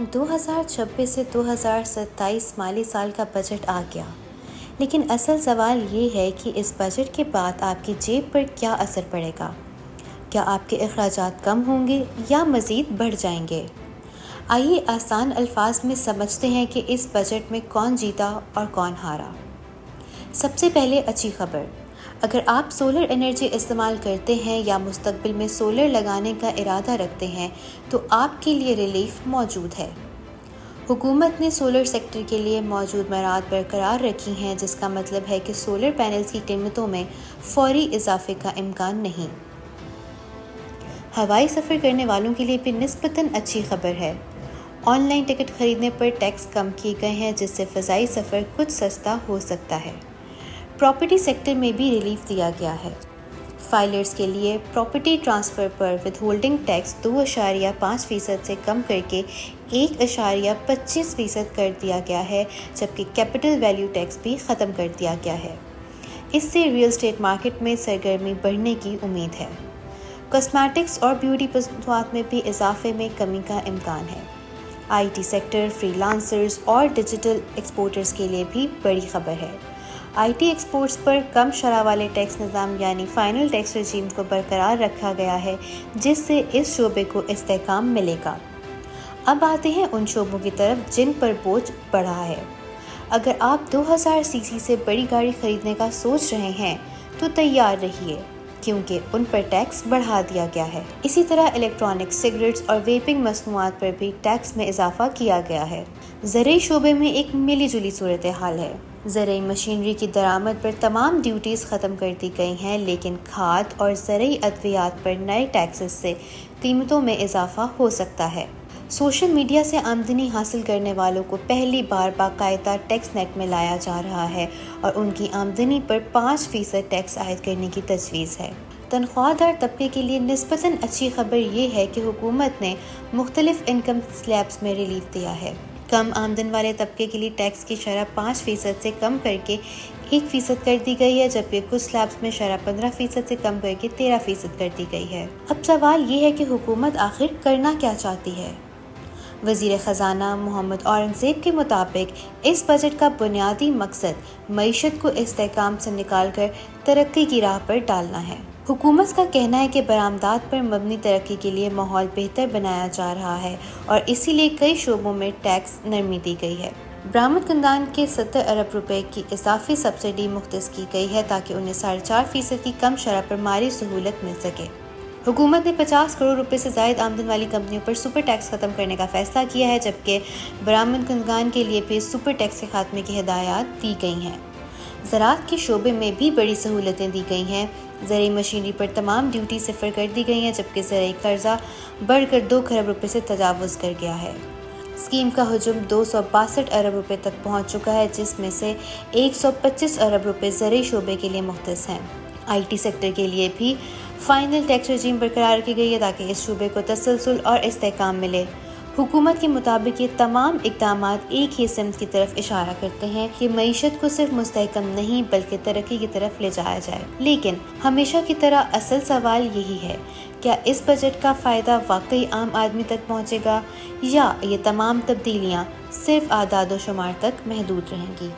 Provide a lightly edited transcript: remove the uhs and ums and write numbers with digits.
2026 سے 2027 مالی سال کا بجٹ آ گیا، لیکن اصل سوال یہ ہے کہ اس بجٹ کے بعد آپ کی جیب پر کیا اثر پڑے گا؟ کیا آپ کے اخراجات کم ہوں گے یا مزید بڑھ جائیں گے؟ آئیے آسان الفاظ میں سمجھتے ہیں کہ اس بجٹ میں کون جیتا اور کون ہارا۔ سب سے پہلے اچھی خبر، اگر آپ سولر انرجی استعمال کرتے ہیں یا مستقبل میں سولر لگانے کا ارادہ رکھتے ہیں تو آپ کے لیے ریلیف موجود ہے۔ حکومت نے سولر سیکٹر کے لیے موجود معیارات برقرار رکھی ہیں، جس کا مطلب ہے کہ سولر پینلز کی قیمتوں میں فوری اضافے کا امکان نہیں۔ ہوائی سفر کرنے والوں کے لیے بھی نسبتاً اچھی خبر ہے۔ آن لائن ٹکٹ خریدنے پر ٹیکس کم کیے گئے ہیں، جس سے فضائی سفر کچھ سستا ہو سکتا ہے۔ پراپرٹی سیکٹر میں بھی ریلیف دیا گیا ہے۔ فائلرز کے لیے پراپرٹی ٹرانسفر پر ود ہولڈنگ ٹیکس 2.5% سے کم کر کے 1.25% کر دیا گیا ہے، جبکہ کیپٹل ویلیو ٹیکس بھی ختم کر دیا گیا ہے۔ اس سے ریئل اسٹیٹ مارکیٹ میں سرگرمی بڑھنے کی امید ہے۔ کاسمیٹکس اور بیوٹی مصنوعات میں بھی اضافے میں کمی کا امکان ہے۔ I T sector, free lancers اور ڈیجیٹل ایکسپورٹرز کے لیے بھی بڑی خبر ہے۔ آئی ٹی ایکسپورٹس پر کم شرح والے ٹیکس نظام یعنی فائنل ٹیکس رجیم کو برقرار رکھا گیا ہے، جس سے اس شعبے کو استحکام ملے گا۔ اب آتے ہیں ان شعبوں کی طرف جن پر بوجھ بڑھا ہے۔ اگر آپ 2000 سی سی سے بڑی گاڑی خریدنے کا سوچ رہے ہیں تو تیار رہیے، کیونکہ ان پر ٹیکس بڑھا دیا گیا ہے۔ اسی طرح الیکٹرانک، سگریٹس اور ویپنگ مصنوعات پر بھی ٹیکس میں اضافہ کیا گیا ہے۔ زرعی شعبے میں ایک ملی جلی صورتحال ہے۔ زرعی مشینری کی درآمد پر تمام ڈیوٹیز ختم کر دی گئی ہیں، لیکن کھاد اور زرعی ادویات پر نئے ٹیکسز سے قیمتوں میں اضافہ ہو سکتا ہے۔ سوشل میڈیا سے آمدنی حاصل کرنے والوں کو پہلی بار باقاعدہ ٹیکس نیٹ میں لایا جا رہا ہے اور ان کی آمدنی پر 5% ٹیکس عائد کرنے کی تجویز ہے۔ تنخواہ دار طبقے کے لیے نسبتاً اچھی خبر یہ ہے کہ حکومت نے مختلف انکم سلیبس میں ریلیف دیا ہے۔ کم آمدن والے طبقے کے لیے ٹیکس کی شرح 5% سے کم کر کے 1% کر دی گئی ہے، جبکہ کچھ سلیبس میں شرح 15% سے کم کر کے 13% کر دی گئی ہے۔ اب سوال یہ ہے کہ حکومت آخر کرنا کیا چاہتی ہے؟ وزیر خزانہ محمد اورنگ زیب کے مطابق اس بجٹ کا بنیادی مقصد معیشت کو استحکام سے نکال کر ترقی کی راہ پر ڈالنا ہے۔ حکومت کا کہنا ہے کہ برآمدات پر مبنی ترقی کے لیے ماحول بہتر بنایا جا رہا ہے اور اسی لیے کئی شعبوں میں ٹیکس نرمی دی گئی ہے۔ برآمد کنندگان کے 70 ارب روپے کی اضافی سبسڈی مختص کی گئی ہے تاکہ انہیں 4.5% کی کم شرح پر مالی سہولت مل سکے۔ حکومت نے 50 کروڑ روپے سے زائد آمدن والی کمپنیوں پر سپر ٹیکس ختم کرنے کا فیصلہ کیا ہے، جبکہ برآمد کنندگان کے لیے بھی سپر ٹیکس کے خاتمے کی ہدایات دی گئی ہیں۔ زراعت کے شعبے میں بھی بڑی سہولتیں دی گئی ہیں۔ زرعی مشینری پر تمام ڈیوٹی صفر کر دی گئی ہیں، جبکہ زرعی قرضہ بڑھ کر 2 کروڑ روپے سے تجاوز کر گیا ہے۔ اسکیم کا حجم 262 ارب روپے تک پہنچ چکا ہے، جس میں سے 125 ارب روپے زرعی شعبے کے لیے مختص ہیں۔ آئی ٹی سیکٹر کے لیے بھی فائنل ٹیکس رجیم برقرار رکھی گئی ہے تاکہ اس شعبے کو تسلسل اور استحکام ملے۔ حکومت کے مطابق یہ تمام اقدامات ایک ہی سمت کی طرف اشارہ کرتے ہیں کہ معیشت کو صرف مستحکم نہیں بلکہ ترقی کی طرف لے جایا جائے۔ لیکن ہمیشہ کی طرح اصل سوال یہی ہے، کیا اس بجٹ کا فائدہ واقعی عام آدمی تک پہنچے گا یا یہ تمام تبدیلیاں صرف اعداد و شمار تک محدود رہیں گی؟